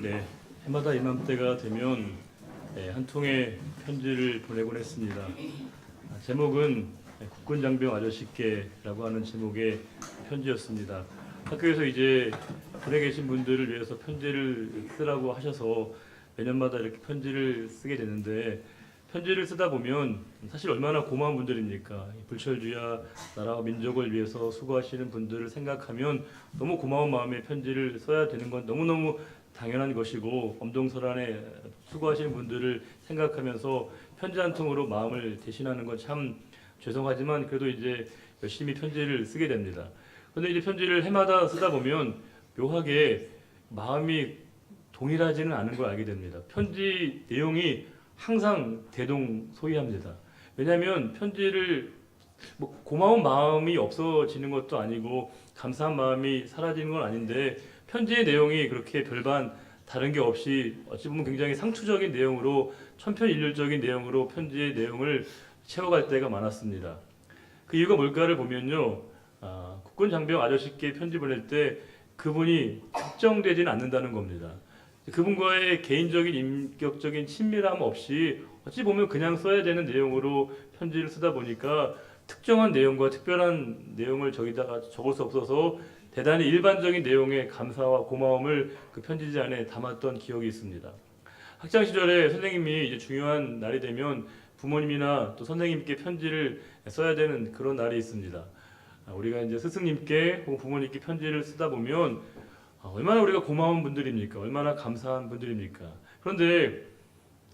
네, 해마다 이맘때가 되면 한 통의 편지를 보내곤 했습니다. 제목은 국군 장병 아저씨께라고 하는 제목의 편지였습니다. 학교에서 이제 군에 계신 분들을 위해서 편지를 쓰라고 하셔서 매년마다 이렇게 편지를 쓰게 되는데, 편지를 쓰다 보면 사실 얼마나 고마운 분들입니까? 불철주야 나라와 민족을 위해서 수고하시는 분들을 생각하면 너무 고마운 마음에 편지를 써야 되는 건 너무너무 당연한 것이고, 엄동설안에 수고하시는 분들을 생각하면서 편지 한 통으로 마음을 대신하는 건 참 죄송하지만 그래도 이제 열심히 편지를 쓰게 됩니다. 그런데 이제 편지를 해마다 쓰다 보면 묘하게 마음이 동일하지는 않은 걸 알게 됩니다. 편지 내용이 항상 대동소이합니다. 왜냐하면 편지를 고마운 마음이 없어지는 것도 아니고 감사한 마음이 사라지는 건 아닌데, 편지의 내용이 그렇게 별반 다른 게 없이 어찌 보면 굉장히 상투적인 내용으로, 천편일률적인 내용으로 편지의 내용을 채워갈 때가 많았습니다. 그 이유가 뭘까를 보면요, 국군 장병 아저씨께 편지 보낼 때 그분이 특정되지는 않는다는 겁니다. 그분과의 개인적인 인격적인 친밀함 없이 어찌 보면 그냥 써야 되는 내용으로 편지를 쓰다 보니까 특정한 내용과 특별한 내용을 저기다가 적을 수 없어서 대단히 일반적인 내용의 감사와 고마움을 그 편지지 안에 담았던 기억이 있습니다. 학창 시절에 선생님이 이제 중요한 날이 되면 부모님이나 또 선생님께 편지를 써야 되는 그런 날이 있습니다. 우리가 이제 스승님께 혹은 부모님께 편지를 쓰다 보면 얼마나 우리가 고마운 분들입니까? 얼마나 감사한 분들입니까? 그런데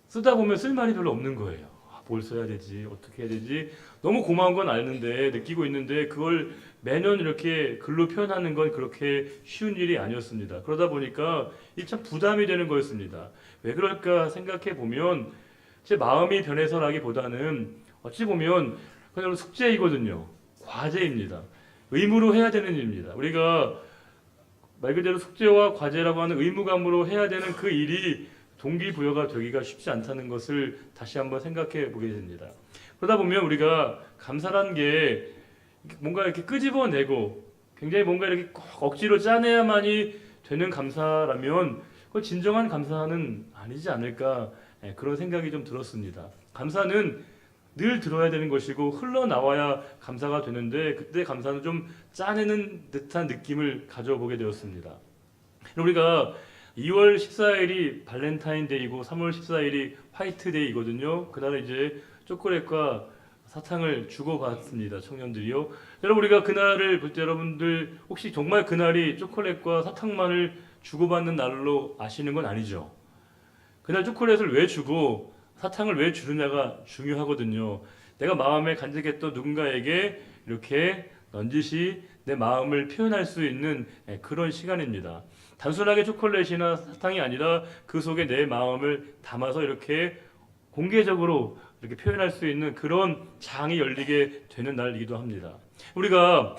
쓰다 보면 쓸 말이 별로 없는 거예요. 뭘 써야 되지? 어떻게 해야 되지? 너무 고마운 건 아는데, 느끼고 있는데 그걸 매년 이렇게 글로 표현하는 건 그렇게 쉬운 일이 아니었습니다. 그러다 보니까 이 참 부담이 되는 거였습니다. 왜 그럴까 생각해 보면 제 마음이 변해서라기보다는 어찌 보면 그냥 숙제이거든요. 과제입니다. 의무로 해야 되는 일입니다. 우리가 말 그대로 숙제와 과제라고 하는 의무감으로 해야 되는 그 일이 동기부여가 되기가 쉽지 않다는 것을 다시 한번 생각해 보게 됩니다. 그러다 보면 우리가 감사라는 게 뭔가 이렇게 끄집어내고 굉장히 뭔가 이렇게 꼭 억지로 짜내야만이 되는 감사라면 그건 진정한 감사는 아니지 않을까, 그런 생각이 좀 들었습니다. 감사는 늘 들어야 되는 것이고 흘러나와야 감사가 되는데, 그때 감사는 좀 짜내는 듯한 느낌을 가져보게 되었습니다. 우리가 2월 14일이 발렌타인데이고 3월 14일이 화이트데이거든요. 그날은 이제 초콜릿과 사탕을 주고받습니다. 청년들이요. 여러분, 우리가 그날을 볼 때 여러분들 혹시 정말 그날이 초콜릿과 사탕만을 주고받는 날로 아시는 건 아니죠. 그날 초콜릿을 왜 주고 사탕을 왜 주느냐가 중요하거든요. 내가 마음에 간직했던 누군가에게 이렇게 넌지시 내 마음을 표현할 수 있는 그런 시간입니다. 단순하게 초콜릿이나 사탕이 아니라 그 속에 내 마음을 담아서 이렇게 공개적으로 이렇게 표현할 수 있는 그런 장이 열리게 되는 날이기도 합니다. 우리가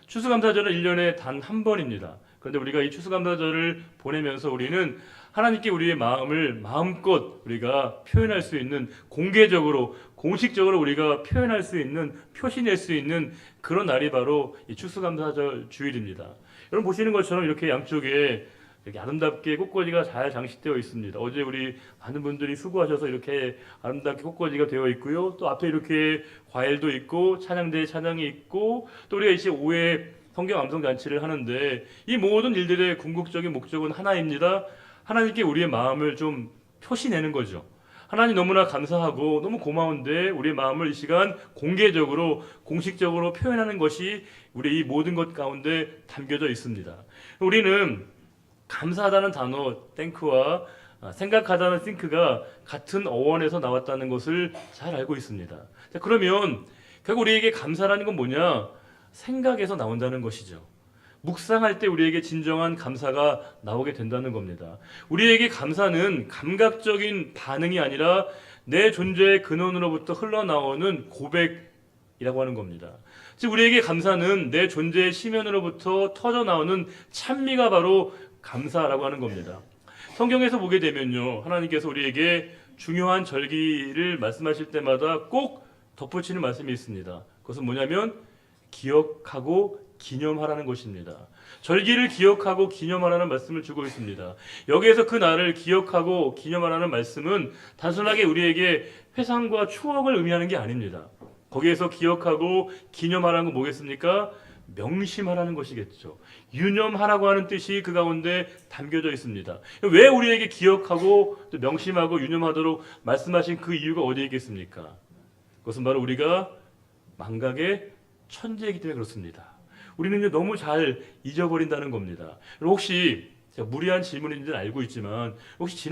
추수감사절은 1년에 단 한 번입니다. 그런데 우리가 이 추수감사절을 보내면서 우리는 하나님께 우리의 마음을 마음껏 우리가 표현할 수 있는, 공개적으로 공식적으로 우리가 표현할 수 있는, 표시낼 수 있는 그런 날이 바로 이 추수감사절 주일입니다. 여러분 보시는 것처럼 이렇게 양쪽에 이렇게 아름답게 꽃꽂이가 잘 장식되어 있습니다. 어제 우리 많은 분들이 수고하셔서 이렇게 아름답게 꽃꽂이가 되어 있고요. 또 앞에 이렇게 과일도 있고 찬양대에 찬양이 있고, 또 우리가 이제 오후에 성경 암송 잔치를 하는데 이 모든 일들의 궁극적인 목적은 하나입니다. 하나님께 우리의 마음을 좀 표시내는 거죠. 하나님 너무나 감사하고 너무 고마운데 우리의 마음을 이 시간 공개적으로 공식적으로 표현하는 것이 우리 이 모든 것 가운데 담겨져 있습니다. 우리는 감사하다는 단어 땡크와 생각하다는 think가 같은 어원에서 나왔다는 것을 잘 알고 있습니다. 자, 그러면 결국 우리에게 감사라는 건 뭐냐? 생각에서 나온다는 것이죠. 묵상할 때 우리에게 진정한 감사가 나오게 된다는 겁니다. 우리에게 감사는 감각적인 반응이 아니라 내 존재의 근원으로부터 흘러나오는 고백이라고 하는 겁니다. 즉 우리에게 감사는 내 존재의 심연으로부터 터져나오는 찬미가 바로 감사라고 하는 겁니다. 성경에서 보게 되면요, 하나님께서 우리에게 중요한 절기를 말씀하실 때마다 꼭 덧붙이는 말씀이 있습니다. 그것은 뭐냐면 기억하고 기념하라는 것입니다. 절기를 기억하고 기념하라는 말씀을 주고 있습니다. 여기에서 그 날을 기억하고 기념하라는 말씀은 단순하게 우리에게 회상과 추억을 의미하는 게 아닙니다. 거기에서 기억하고 기념하라는 건 뭐겠습니까? 명심하라는 것이겠죠. 유념하라고 하는 뜻이 그 가운데 담겨져 있습니다. 왜 우리에게 기억하고 또 명심하고 유념하도록 말씀하신 그 이유가 어디에 있겠습니까? 그것은 바로 우리가 망각의 천재이기 때문에 그렇습니다. 우리는 너무 잘 잊어버린다는 겁니다. 혹시 제가 무리한 질문인지는 알고 있지만 혹시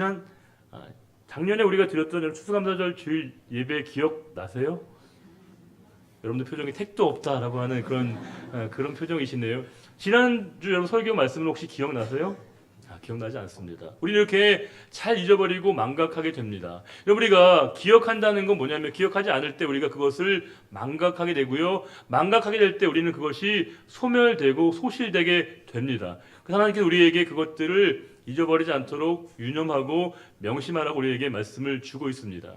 작년에 우리가 드렸던 추수감사절 주일 예배 기억 나세요? 여러분들 표정이 택도 없다라고 하는 그런 표정이시네요. 지난주 여러분 설교 말씀은 혹시 기억나세요? 기억나지 않습니다. 우리는 이렇게 잘 잊어버리고 망각하게 됩니다. 우리가 기억한다는 건 뭐냐면 기억하지 않을 때 우리가 그것을 망각하게 되고요. 망각하게 될 때 우리는 그것이 소멸되고 소실되게 됩니다. 하나님께서 우리에게 그것들을 잊어버리지 않도록 유념하고 명심하라고 우리에게 말씀을 주고 있습니다.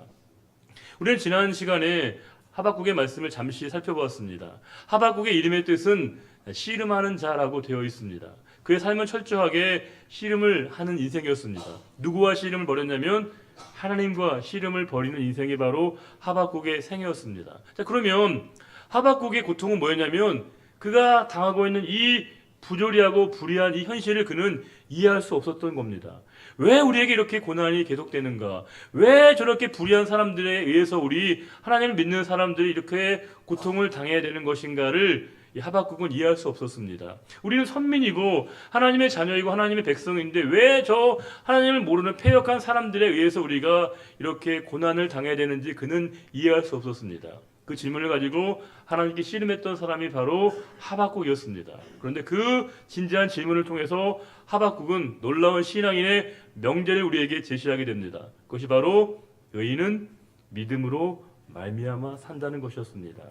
우리는 지난 시간에 하박국의 말씀을 잠시 살펴보았습니다. 하박국의 이름의 뜻은 씨름하는 자라고 되어 있습니다. 그의 삶은 철저하게 씨름을 하는 인생이었습니다. 누구와 씨름을 벌였냐면 하나님과 씨름을 벌이는 인생이 바로 하박국의 생애였습니다. 자, 그러면 하박국의 고통은 뭐였냐면 그가 당하고 있는 이 부조리하고 불의한 이 현실을 그는 이해할 수 없었던 겁니다. 왜 우리에게 이렇게 고난이 계속되는가? 왜 저렇게 불의한 사람들에 의해서 우리 하나님을 믿는 사람들이 이렇게 고통을 당해야 되는 것인가를 이 하박국은 이해할 수 없었습니다. 우리는 선민이고 하나님의 자녀이고 하나님의 백성인데 왜 저 하나님을 모르는 패역한 사람들에 의해서 우리가 이렇게 고난을 당해야 되는지 그는 이해할 수 없었습니다. 그 질문을 가지고 하나님께 씨름했던 사람이 바로 하박국이었습니다. 그런데 그 진지한 질문을 통해서 하박국은 놀라운 신앙인의 명제를 우리에게 제시하게 됩니다. 그것이 바로 의인은 믿음으로 말미암아 산다는 것이었습니다.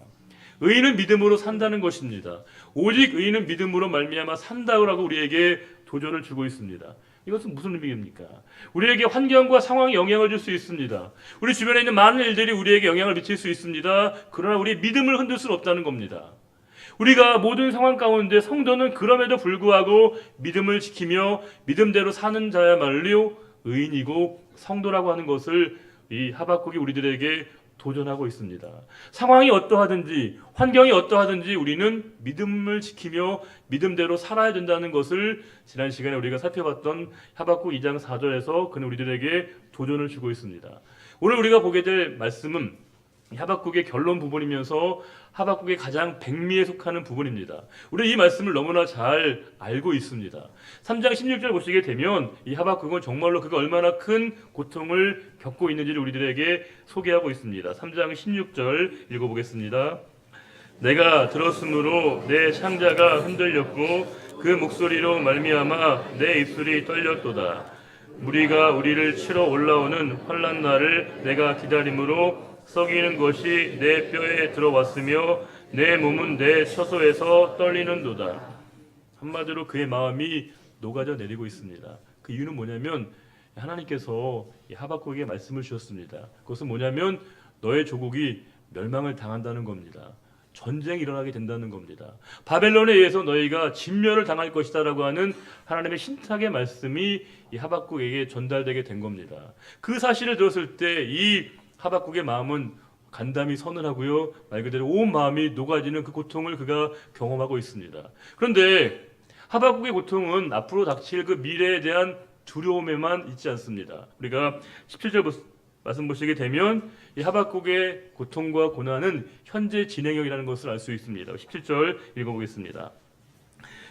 의인은 믿음으로 산다는 것입니다. 오직 의인은 믿음으로 말미암아 산다고 우리에게 도전을 주고 있습니다. 이것은 무슨 의미입니까? 우리에게 환경과 상황이 영향을 줄 수 있습니다. 우리 주변에 있는 많은 일들이 우리에게 영향을 미칠 수 있습니다. 그러나 우리의 믿음을 흔들 수는 없다는 겁니다. 우리가 모든 상황 가운데 성도는 그럼에도 불구하고 믿음을 지키며 믿음대로 사는 자야말로 의인이고 성도라고 하는 것을 이 하박국이 우리들에게 도전하고 있습니다. 상황이 어떠하든지 환경이 어떠하든지 우리는 믿음을 지키며 믿음대로 살아야 된다는 것을 지난 시간에 우리가 살펴봤던 하박국 2장 4절에서 그는 우리들에게 도전을 주고 있습니다. 오늘 우리가 보게 될 말씀은 하박국의 결론 부분이면서 하박국의 가장 백미에 속하는 부분입니다. 우리는 이 말씀을 너무나 잘 알고 있습니다. 3장 16절 보시게 되면 이 하박국은 정말로 그가 얼마나 큰 고통을 겪고 있는지를 우리들에게 소개하고 있습니다. 3장 16절 읽어보겠습니다. 내가 들었으므로 내 창자가 흔들렸고 그 목소리로 말미암아 내 입술이 떨렸도다. 무리가 우리를 치러 올라오는 환난 날을 내가 기다림으로 썩이는 것이 내 뼈에 들어왔으며 내 몸은 내 처소에서 떨리는도다. 한마디로 그의 마음이 녹아져 내리고 있습니다. 그 이유는 뭐냐면 하나님께서 하박국에게 말씀을 주셨습니다. 그것은 뭐냐면 너의 조국이 멸망을 당한다는 겁니다. 전쟁이 일어나게 된다는 겁니다. 바벨론에 의해서 너희가 진멸을 당할 것이다라고 하는 하나님의 신탁의 말씀이 이 하박국에게 전달되게 된 겁니다. 그 사실을 들었을 때 이 하박국의 마음은 간담이 서늘하고요. 말 그대로 온 마음이 녹아지는 그 고통을 그가 경험하고 있습니다. 그런데 하박국의 고통은 앞으로 닥칠 그 미래에 대한 두려움에만 있지 않습니다. 우리가 17절 말씀 보시게 되면 이 하박국의 고통과 고난은 현재 진행형이라는 것을 알 수 있습니다. 17절 읽어보겠습니다.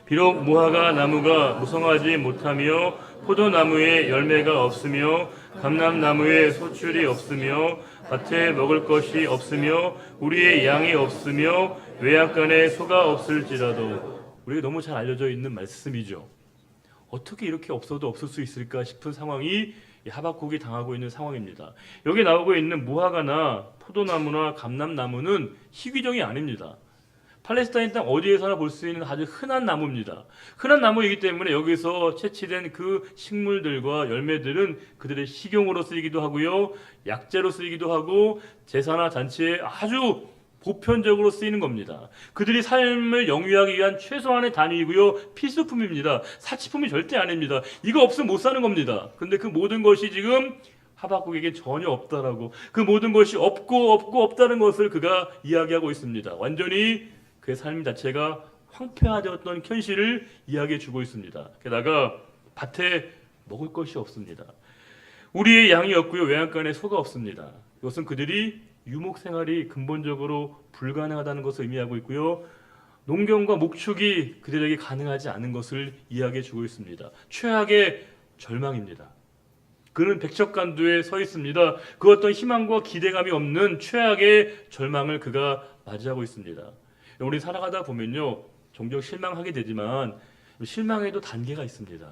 비록 무화과 나무가 무성하지 못하며 포도나무에 열매가 없으며 감람나무에 소출이 없으며 밭에 먹을 것이 없으며 우리의 양이 없으며 외양간에 소가 없을지라도 우리가 너무 잘 알려져 있는 말씀이죠. 어떻게 이렇게 없어도 없을 수 있을까 싶은 상황이 하박국이 당하고 있는 상황입니다. 여기 나오고 있는 무화과나 포도나무나 감람나무는 희귀종이 아닙니다. 팔레스타인 땅 어디에서나 볼 수 있는 아주 흔한 나무입니다. 흔한 나무이기 때문에 여기서 채취된 그 식물들과 열매들은 그들의 식용으로 쓰이기도 하고요, 약재로 쓰이기도 하고 제사나 잔치에 아주 보편적으로 쓰이는 겁니다. 그들이 삶을 영위하기 위한 최소한의 단위이고요. 필수품입니다. 사치품이 절대 아닙니다. 이거 없으면 못 사는 겁니다. 근데 그 모든 것이 지금 하박국에게 전혀 없다라고, 그 모든 것이 없다는 것을 그가 이야기하고 있습니다. 완전히 그의 삶 자체가 황폐화되었던 현실을 이야기해 주고 있습니다. 게다가 밭에 먹을 것이 없습니다. 우리의 양이 없고요. 외양간에 소가 없습니다. 이것은 그들이 유목 생활이 근본적으로 불가능하다는 것을 의미하고 있고요. 농경과 목축이 그들에게 가능하지 않은 것을 이야기해 주고 있습니다. 최악의 절망입니다. 그는 백척간두에 서 있습니다. 그 어떤 희망과 기대감이 없는 최악의 절망을 그가 맞이하고 있습니다. 우리 살아가다 보면요, 종종 실망하게 되지만 실망에도 단계가 있습니다.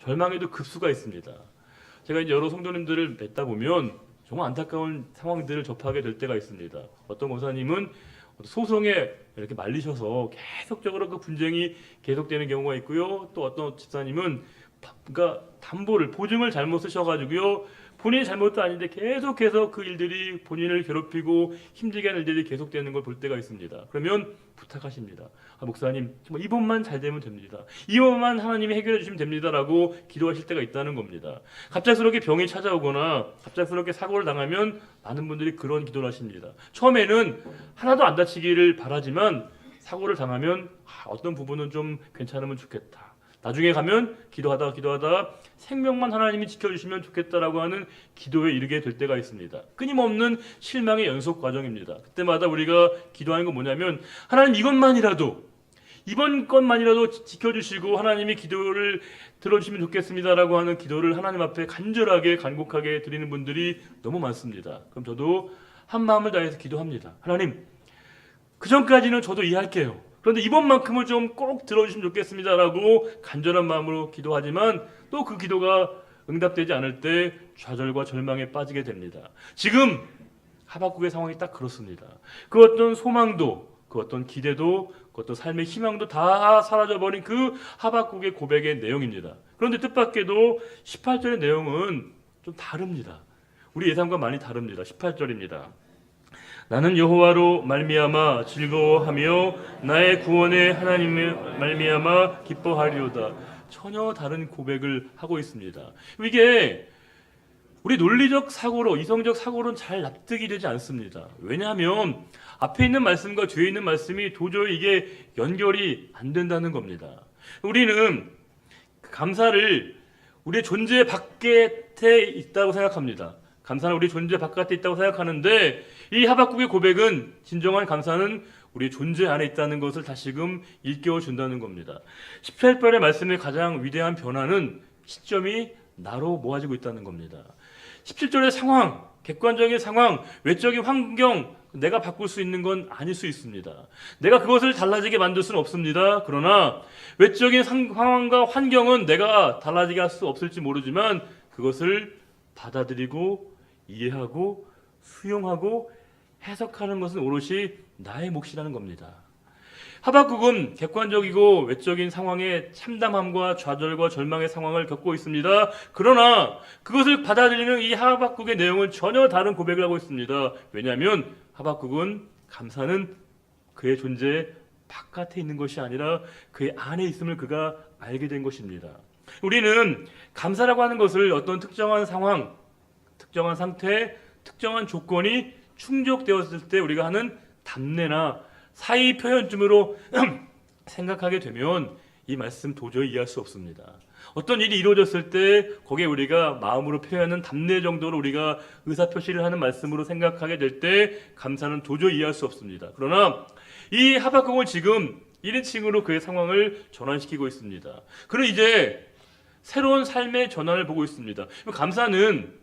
절망에도 급수가 있습니다. 제가 이제 여러 성도님들을 뵙다 보면 정말 안타까운 상황들을 접하게 될 때가 있습니다. 어떤 목사님은 소송에 이렇게 말리셔서 계속적으로 그 분쟁이 계속되는 경우가 있고요. 또 어떤 집사님은 그러니까 담보를 보증을 잘못 쓰셔가지고요, 본인의 잘못도 아닌데 계속해서 그 일들이 본인을 괴롭히고 힘들게 하는 일들이 계속되는 걸 볼 때가 있습니다. 그러면 부탁하십니다. 목사님, 정말 이번만 잘 되면 됩니다. 이번만 하나님이 해결해 주시면 됩니다라고 기도하실 때가 있다는 겁니다. 갑작스럽게 병이 찾아오거나 갑작스럽게 사고를 당하면 많은 분들이 그런 기도를 하십니다. 처음에는 하나도 안 다치기를 바라지만 사고를 당하면 어떤 부분은 좀 괜찮으면 좋겠다. 나중에 가면 기도하다 생명만 하나님이 지켜주시면 좋겠다라고 하는 기도에 이르게 될 때가 있습니다. 끊임없는 실망의 연속 과정입니다. 그때마다 우리가 기도하는 건 뭐냐면, 하나님 이번 것만이라도 지켜주시고 하나님이 기도를 들어주시면 좋겠습니다라고 하는 기도를 하나님 앞에 간절하게 간곡하게 드리는 분들이 너무 많습니다. 그럼 저도 한 마음을 다해서 기도합니다. 하나님, 그 전까지는 저도 이해할게요. 그런데 이번만큼은 좀 꼭 들어주시면 좋겠습니다라고 간절한 마음으로 기도하지만 또 그 기도가 응답되지 않을 때 좌절과 절망에 빠지게 됩니다. 지금 하박국의 상황이 딱 그렇습니다. 그 어떤 소망도, 그 어떤 기대도, 그 어떤 삶의 희망도 다 사라져버린 그 하박국의 고백의 내용입니다. 그런데 뜻밖에도 18절의 내용은 좀 다릅니다. 우리 예상과 많이 다릅니다. 18절입니다. 나는 여호와로 말미암아 즐거워하며 나의 구원의 하나님의 말미암아 기뻐하리로다. 전혀 다른 고백을 하고 있습니다. 이게 우리 논리적 사고로, 이성적 사고로는 잘 납득이 되지 않습니다. 왜냐하면 앞에 있는 말씀과 뒤에 있는 말씀이 도저히 이게 연결이 안 된다는 겁니다. 우리는 감사를 우리의 존재 바깥에 있다고 생각합니다. 감사는 우리 존재 바깥에 있다고 생각하는데, 이 하박국의 고백은 진정한 감사는 우리 존재 안에 있다는 것을 다시금 일깨워 준다는 겁니다. 18절의 말씀의 가장 위대한 변화는 시점이 나로 모아지고 있다는 겁니다. 17절의 상황, 객관적인 상황, 외적인 환경, 내가 바꿀 수 있는 건 아닐 수 있습니다. 내가 그것을 달라지게 만들 수는 없습니다. 그러나 외적인 상황과 환경은 내가 달라지게 할 수 없을지 모르지만 그것을 받아들이고 이해하고 수용하고 해석하는 것은 오롯이 나의 몫이라는 겁니다. 하박국은 객관적이고 외적인 상황에 참담함과 좌절과 절망의 상황을 겪고 있습니다. 그러나 그것을 받아들이는 이 하박국의 내용은 전혀 다른 고백을 하고 있습니다. 왜냐하면 하박국은 감사는 그의 존재 바깥에 있는 것이 아니라 그의 안에 있음을 그가 알게 된 것입니다. 우리는 감사라고 하는 것을 어떤 특정한 상황, 특정한 상태, 특정한 조건이 충족되었을 때 우리가 하는 답례나 사의 표현쯤으로 생각하게 되면 이 말씀 도저히 이해할 수 없습니다. 어떤 일이 이루어졌을 때 거기에 우리가 마음으로 표현하는 답례 정도로 우리가 의사표시를 하는 말씀으로 생각하게 될 때 감사는 도저히 이해할 수 없습니다. 그러나 이 하박국은 지금 1인칭으로 그의 상황을 전환시키고 있습니다. 그는 이제 새로운 삶의 전환을 보고 있습니다. 감사는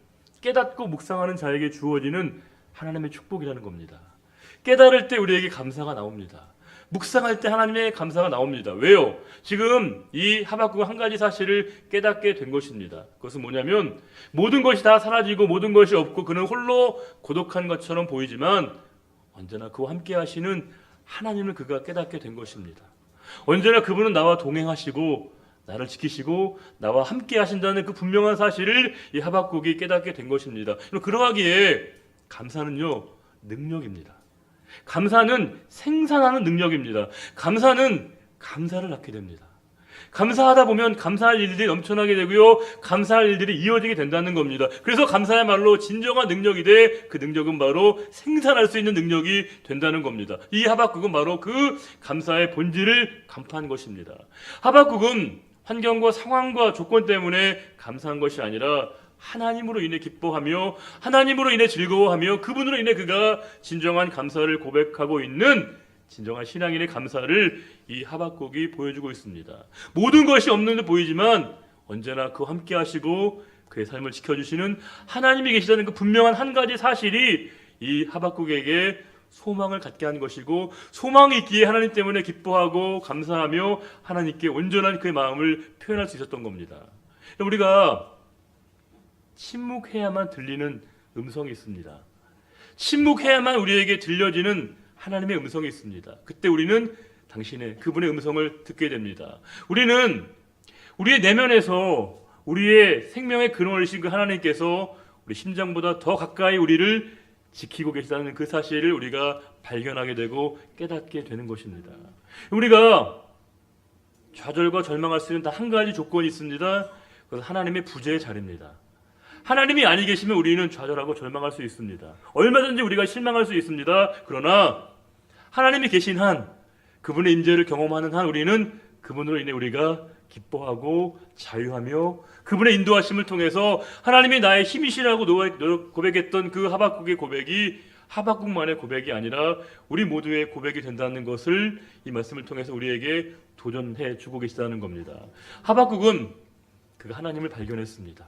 깨닫고 묵상하는 자에게 주어지는 하나님의 축복이라는 겁니다. 깨달을 때 우리에게 감사가 나옵니다. 묵상할 때 하나님의 감사가 나옵니다. 왜요? 지금 이 하박국은 한 가지 사실을 깨닫게 된 것입니다. 그것은 뭐냐면 모든 것이 다 사라지고 모든 것이 없고 그는 홀로 고독한 것처럼 보이지만 언제나 그와 함께 하시는 하나님을 그가 깨닫게 된 것입니다. 언제나 그분은 나와 동행하시고 나를 지키시고 나와 함께 하신다는 그 분명한 사실을 이 하박국이 깨닫게 된 것입니다. 그러하기에 감사는요, 능력입니다. 감사는 생산하는 능력입니다. 감사는 감사를 낳게 됩니다. 감사하다 보면 감사할 일들이 넘쳐나게 되고요, 감사할 일들이 이어지게 된다는 겁니다. 그래서 감사야말로 진정한 능력이 돼, 그 능력은 바로 생산할 수 있는 능력이 된다는 겁니다. 이 하박국은 바로 그 감사의 본질을 간파한 것입니다. 하박국은 환경과 상황과 조건 때문에 감사한 것이 아니라 하나님으로 인해 기뻐하며 하나님으로 인해 즐거워하며 그분으로 인해 그가 진정한 감사를 고백하고 있는 진정한 신앙인의 감사를 이 하박국이 보여주고 있습니다. 모든 것이 없는 듯 보이지만 언제나 그와 함께 하시고 그의 삶을 지켜주시는 하나님이 계시다는 그 분명한 한 가지 사실이 이 하박국에게 소망을 갖게 한 것이고, 소망이 있기에 하나님 때문에 기뻐하고 감사하며 하나님께 온전한 그의 마음을 표현할 수 있었던 겁니다. 우리가 침묵해야만 들리는 음성이 있습니다. 침묵해야만 우리에게 들려지는 하나님의 음성이 있습니다. 그때 우리는 그분의 음성을 듣게 됩니다. 우리는 우리의 내면에서 우리의 생명의 근원이신 그 하나님께서 우리 심장보다 더 가까이 우리를 지키고 계시다는 그 사실을 우리가 발견하게 되고 깨닫게 되는 것입니다. 우리가 좌절과 절망할 수 있는 단 한 가지 조건이 있습니다. 그것은 하나님의 부재의 자리입니다. 하나님이 아니 계시면 우리는 좌절하고 절망할 수 있습니다. 얼마든지 우리가 실망할 수 있습니다. 그러나 하나님이 계신 한, 그분의 임재를 경험하는 한 우리는 그분으로 인해 우리가 기뻐하고 자유하며 그분의 인도하심을 통해서 하나님이 나의 힘이시라고 고백했던 그 하박국의 고백이 하박국만의 고백이 아니라 우리 모두의 고백이 된다는 것을 이 말씀을 통해서 우리에게 도전해 주고 계시다는 겁니다. 하박국은 그가 하나님을 발견했습니다.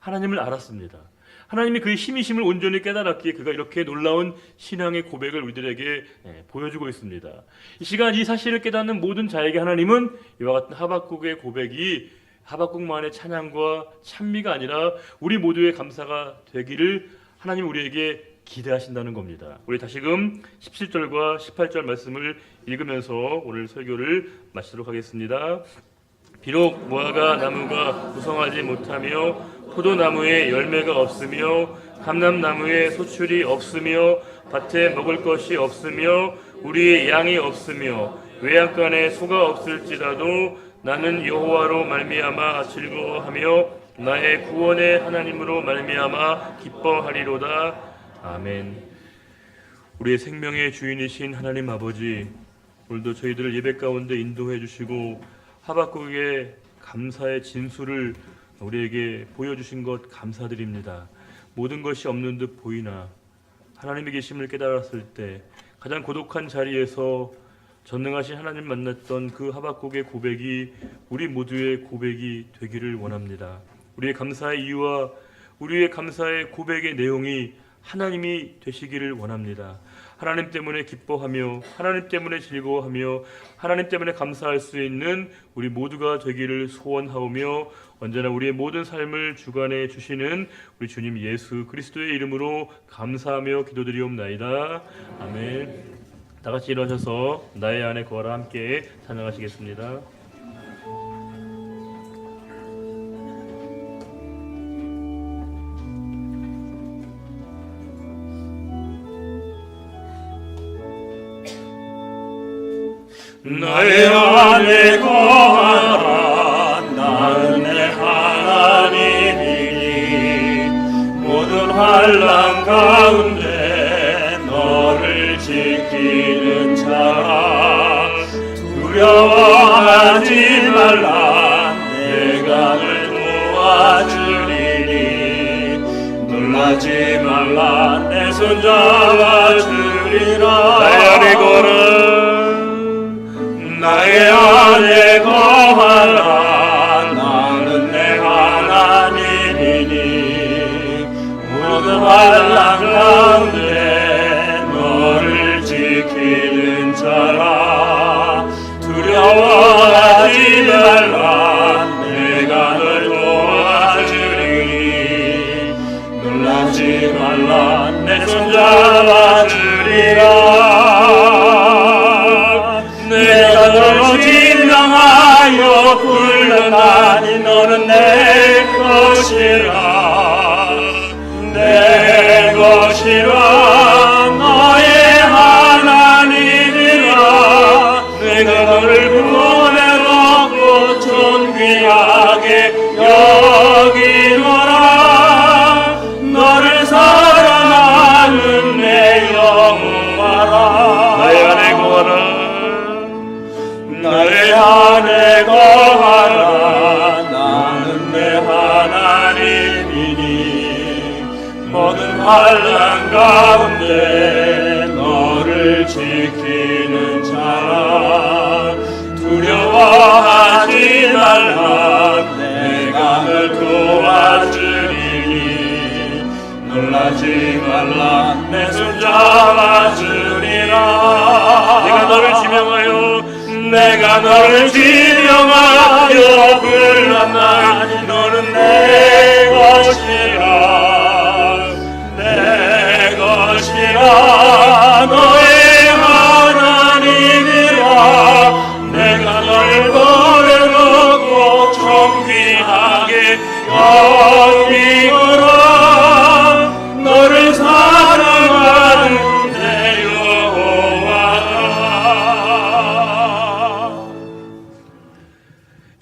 하나님을 알았습니다. 하나님이 그의 힘이심을 온전히 깨달았기에 그가 이렇게 놀라운 신앙의 고백을 우리들에게 보여주고 있습니다. 이 시간 이 사실을 깨닫는 모든 자에게 하나님은 이와 같은 하박국의 고백이 하박국만의 찬양과 찬미가 아니라 우리 모두의 감사가 되기를 하나님 우리에게 기대하신다는 겁니다. 우리 다시금 17절과 18절 말씀을 읽으면서 오늘 설교를 마치도록 하겠습니다. 비록 무화과 나무가 무성하지 못하며 포도나무에 열매가 없으며 감람나무에 소출이 없으며 밭에 먹을 것이 없으며 우리의 양이 없으며 외양간에 소가 없을지라도 나는 여호와로 말미암아 즐거워하며 나의 구원의 하나님으로 말미암아 기뻐하리로다. 아멘. 우리의 생명의 주인이신 하나님 아버지, 오늘도 저희들을 예배 가운데 인도해 주시고 하박국의 감사의 진수를 우리에게 보여주신 것 감사드립니다. 모든 것이 없는 듯 보이나 하나님의 계심을 깨달았을 때 가장 고독한 자리에서 전능하신 하나님 만났던 그 하박국의 고백이 우리 모두의 고백이 되기를 원합니다. 우리의 감사의 이유와 우리의 감사의 고백의 내용이 하나님이 되시기를 원합니다. 하나님 때문에 기뻐하며 하나님 때문에 즐거워하며 하나님 때문에 감사할 수 있는 우리 모두가 되기를 소원하오며 언제나 우리의 모든 삶을 주관해 주시는 우리 주님 예수 그리스도의 이름으로 감사하며 기도드리옵나이다. 아멘. 다 같이 일어서서 나의 안에 거하라 함께 찬양하시겠습니다. 나의 안에 거하라 나는 내 하나님이니 모든 환난 가운데 너를 지키는 자라 두려워하지 말라 내가 널 도와주리니 놀라지 말라 내 손 잡아주리라. 나의 안에 거하라 나의 안에 거하라 나는 내 하나님이니 모든 환난 가운데 너를 지키는 자라 두려워하지 말라 내가 널 도와주리니 놀라지 말라 내 손 잡아주리라. 내가 너로 진정하여 모든 환난 가운데 너를 지키는 자라. 두려워하지 말라. 내가 널 도와주리니 놀라지 말라. 내 손 잡아주리라. 내가 너를 지명하여 내가 너를 지명하여 불렀나니 너는 내 것이라. 내 것이라. 너의 하나님이라. 내가 너를 버려놓고 존귀하게 여기노라. 너를 사랑하는 내 여호와라.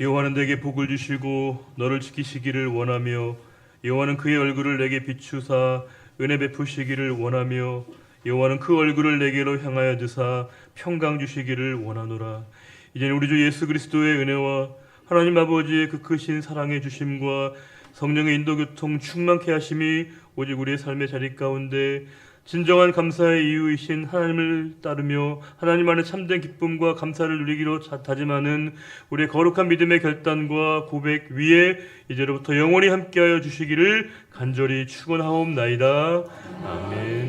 여호와는 내게 복을 주시고 너를 지키시기를 원하며 여호와는 그의 얼굴을 내게 비추사 은혜 베푸시기를 원하며 여호와는 그 얼굴을 내게로 향하여 드사 평강 주시기를 원하노라. 이제는 우리 주 예수 그리스도의 은혜와 하나님 아버지의 그 크신 사랑의 주심과 성령의 인도교통 충만케 하심이 오직 우리의 삶의 자리 가운데 진정한 감사의 이유이신 하나님을 따르며 하나님 안에 참된 기쁨과 감사를 누리기로 다짐하는 우리의 거룩한 믿음의 결단과 고백 위에 이제로부터 영원히 함께하여 주시기를 간절히 축원하옵나이다. 아멘.